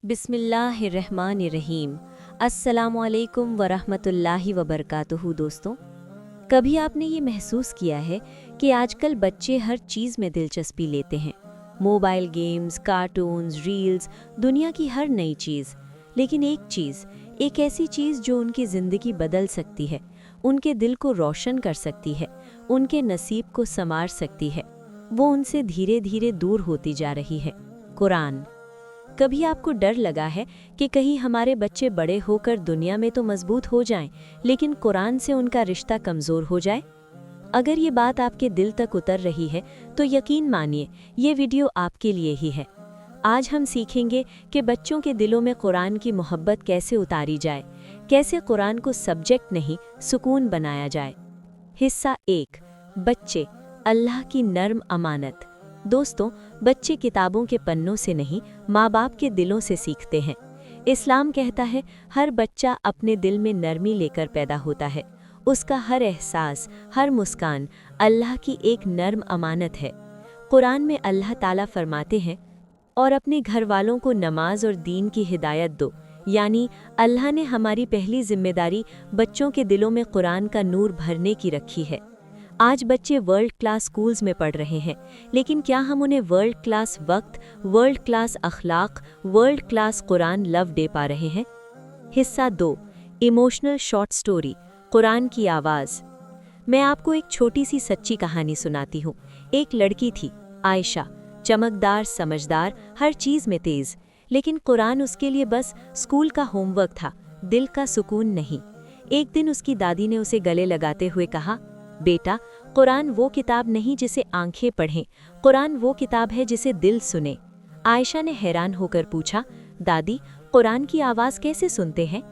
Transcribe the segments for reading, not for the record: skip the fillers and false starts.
बिस्मिल्लाहिर्रहमानिर्रहीम। अस्सलामुअलैकुम वरहमतुल्लाहि वबरकातुहू। दोस्तों, कभी आपने ये महसूस किया है कि आजकल बच्चे हर चीज़ में दिलचस्पी लेते हैं? मोबाइल गेम्स, कार्टून्स, रील्स, दुनिया की हर नई चीज़। लेकिन एक ऐसी चीज़ जो उनकी ज़िंदगी बदल सकती है, उनके दिल को रोशन कर सकती है, उनके नसीब को संवार सकती है, वो उनसे धीरे धीरे दूर होती जा रही है। कुरान। कभी आपको डर लगा है कि कहीं हमारे बच्चे बड़े होकर दुनिया में तो मजबूत हो जाएं, लेकिन कुरान से उनका रिश्ता कमज़ोर हो जाए? अगर ये बात आपके दिल तक उतर रही है तो यकीन मानिए, ये वीडियो आपके लिए ही है। आज हम सीखेंगे कि बच्चों के दिलों में कुरान की मोहब्बत कैसे उतारी जाए, कैसे कुरान को सब्जेक्ट नहीं सुकून बनाया जाए। हिस्सा 1। बच्चे, अल्लाह की नर्म अमानत। दोस्तों, बच्चे किताबों के पन्नों से नहीं, माँ बाप के दिलों से सीखते हैं। इस्लाम कहता है हर बच्चा अपने दिल में नरमी लेकर पैदा होता है। उसका हर एहसास, हर मुस्कान अल्लाह की एक नर्म अमानत है। कुरान में अल्लाह ताला फरमाते हैं, और अपने घर वालों को नमाज और दीन की हिदायत दो। यानी अल्लाह ने हमारी पहली जिम्मेदारी बच्चों के दिलों में कुरान का नूर भरने की रखी है। आज बच्चे वर्ल्ड क्लास स्कूल्स में पढ़ रहे हैं, लेकिन क्या हम उन्हें वर्ल्ड क्लास वक्त, world class Akhlaq, world class Quran love they पा रहे हैं? हिस्सा 2। इमोशनल शॉर्ट स्टोरी, कुरान की आवाज़। मैं आपको एक छोटी सी सच्ची कहानी सुनाती हूँ। एक लड़की थी, आयशा, चमकदार, समझदार, हर चीज़ में तेज़। लेकिन कुरान उसके लिए बस स्कूल का होमवर्क था, दिल का सुकून नहीं। एक दिन उसकी दादी ने उसे गले लगाते हुए कहा, बेटा, कुरान वो किताब नहीं जिसे आंखें पढ़ें, कुरान वो किताब है जिसे दिल सुने। आयशा ने हैरान होकर पूछा, दादी, कुरान की आवाज़ कैसे सुनते हैं?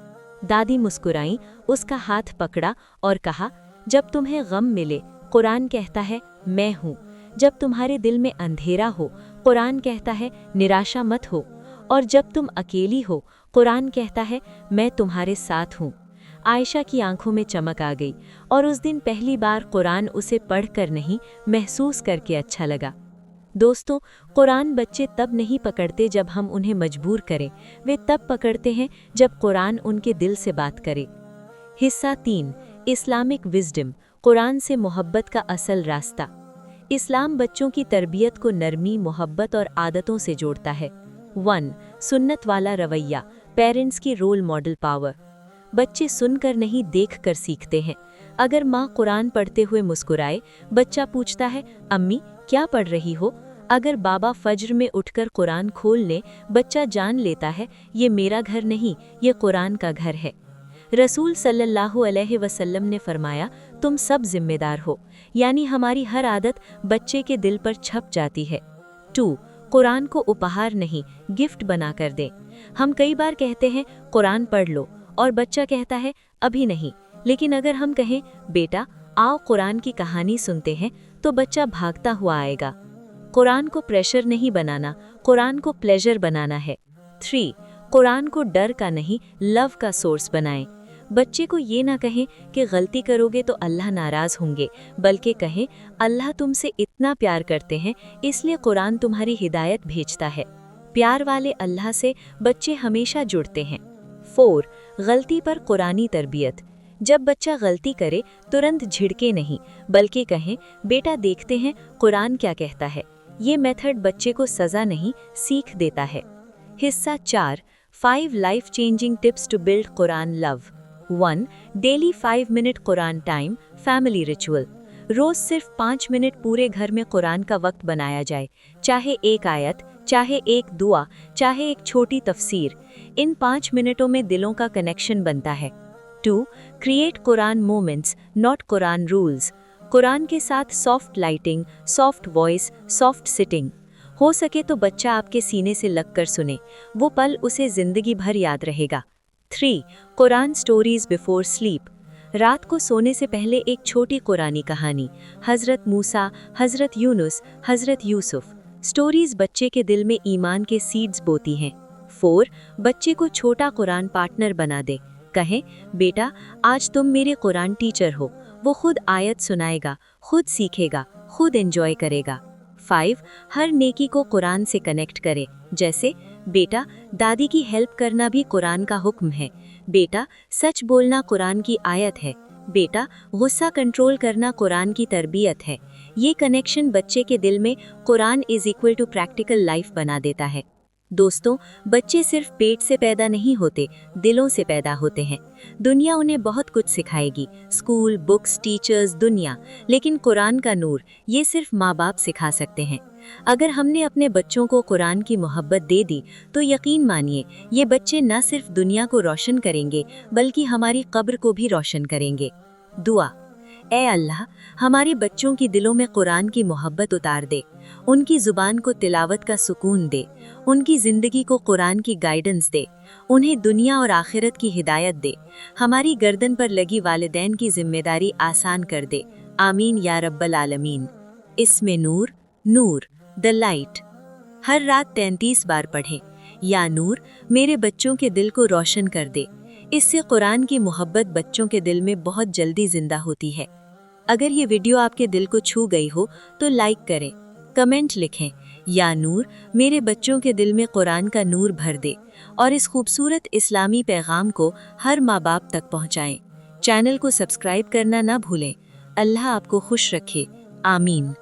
दादी मुस्कुराई, उसका हाथ पकड़ा और कहा, जब तुम्हें गम मिले, कुरान कहता है मैं हूँ। जब तुम्हारे दिल में अंधेरा हो, कुरान कहता है निराशा मत हो। और जब तुम अकेली हो, कुरान कहता है मैं तुम्हारे साथ हूँ। आयशा की आंखों में चमक आ गई, और उस दिन पहली बार कुरान उसे पढ़कर नहीं, महसूस करके अच्छा लगा। दोस्तों, कुरान बच्चे तब नहीं पकड़ते जब हम उन्हें मजबूर करें, वे तब पकड़ते हैं जब कुरान उनके दिल से बात करे। हिस्सा 3। इस्लामिक विजडम, कुरान से मोहब्बत का असल रास्ता। इस्लाम बच्चों की तरबियत को नरमी, मोहब्बत और आदतों से जोड़ता है। 1। सुन्नत वाला रवैया, पेरेंट्स की रोल मॉडल पावर। बच्चे सुनकर नहीं, देखकर सीखते हैं। अगर माँ कुरान पढ़ते हुए मुस्कुराए, बच्चा पूछता है, अम्मी क्या पढ़ रही हो? अगर बाबा फज्र में उठकर कुरान खोल ले, बच्चा जान लेता है ये मेरा घर नहीं, ये कुरान का घर है। रसूल सल्लल्लाहु अलैहि वसल्लम ने फरमाया, तुम सब जिम्मेदार हो। यानी हमारी हर आदत बच्चे के दिल पर छप जाती है। 2। कुरान को उपहार नहीं, गिफ्ट बना कर दें। हम कई बार कहते हैं कुरान पढ़ लो, और बच्चा कहता है अभी नहीं। लेकिन अगर हम कहें, बेटा आओ कुरान की कहानी सुनते हैं, तो बच्चा भागता हुआ आएगा। कुरान को प्रेशर नहीं बनाना, कुरान को प्लेजर बनाना है। 3। कुरान को डर का नहीं, लव का सोर्स बनाएं। बच्चे को ये ना कहें कि गलती करोगे तो अल्लाह नाराज होंगे, बल्कि कहें अल्लाह तुमसे इतना प्यार करते हैं, इसलिए कुरान तुम्हारी हिदायत भेजता है। प्यार वाले अल्लाह से बच्चे हमेशा जुड़ते हैं। 4। गलती पर कुरानी तरबियत। जब बच्चा गलती करे, तुरंत झिड़के नहीं, बल्कि कहें, बेटा देखते हैं कुरान क्या कहता है। ये मेथड बच्चे को सज़ा नहीं, सीख देता है। हिस्सा 4। 5 life changing tips to build Quran love. 1। Daily 5 minute Quran time, family ritual. रोज़ सिर्फ 5 मिनट पूरे घर में कुरान का वक्त बनाया जाए, चाहे एक आयत, चाहे एक दुआ, चाहे एक छोटी तफसीर। इन 5 मिनटों में दिलों का कनेक्शन बनता है। 2. Create Quran moments, not Quran rules. Quran के साथ soft lighting, soft voice, soft sitting. हो सके तो बच्चा आपके सीने से लगकर सुने, वो पल उसे जिंदगी भर याद रहेगा। 3. Quran stories before sleep. रात को सोने से पहले एक छोटी कुरानी कहानी, हज़रत मूसा, हज़रत यूनुस, हज़रत यूसुफ। स्टोरीज बच्चे के दिल में ईमान के सीड्स बोती हैं। 4. बच्चे को छोटा कुरान पार्टनर बना दे। कहें, बेटा आज तुम मेरे कुरान टीचर हो। वो खुद आयत सुनाएगा, खुद सीखेगा, खुद एंजॉय करेगा। 5. हर नेकी को कुरान से कनेक्ट करे, जैसे बेटा, दादी की हेल्प करना भी कुरान का हुक्म है। बेटा, सच बोलना कुरान की आयत है। बेटा, गुस्सा कंट्रोल करना कुरान की तरबियत है। ये कनेक्शन बच्चे के दिल में Quran is equal to practical life बना देता है। दोस्तों, बच्चे सिर्फ पेट से पैदा नहीं होते, दिलों से पैदा होते हैं। दुनिया उन्हें बहुत कुछ सिखाएगी, स्कूल, बुक्स, टीचर्स, दुनिया, लेकिन कुरान का नूर ये सिर्फ माँ बाप सिखा सकते हैं। अगर हमने अपने बच्चों को कुरान की मोहब्बत दे दी तो यकीन मानिए ये बच्चे न सिर्फ दुनिया को रोशन करेंगे बल्कि हमारी कब्र को भी रोशन करेंगे। दुआ। ऐ अल्लाह, हमारे बच्चों की दिलों में कुरान की मोहब्बत उतार दे, उनकी जुबान को तिलावत का सुकून दे, उनकी जिंदगी को कुरान की गाइडेंस दे, उन्हें दुनिया और आखिरत की हिदायत दे, हमारी गर्दन पर लगी वालिदैन की जिम्मेदारी आसान कर दे। आमीन या रब्बल आलमीन। इसमें नूर, नूर द लाइट। हर रात 33 बार पढ़ें, या नूर मेरे बच्चों के दिल को रोशन कर दे। इससे कुरान की मोहब्बत बच्चों के दिल में बहुत जल्दी जिंदा होती है। अगर ये वीडियो आपके दिल को छू गई हो तो लाइक करें, कमेंट लिखें, या नूर मेरे बच्चों के दिल में कुरान का नूर भर दे, और इस खूबसूरत इस्लामी पैगाम को हर माँ बाप तक पहुँचाएं। चैनल को सब्सक्राइब करना ना भूलें। अल्लाह आपको खुश रखे। आमीन।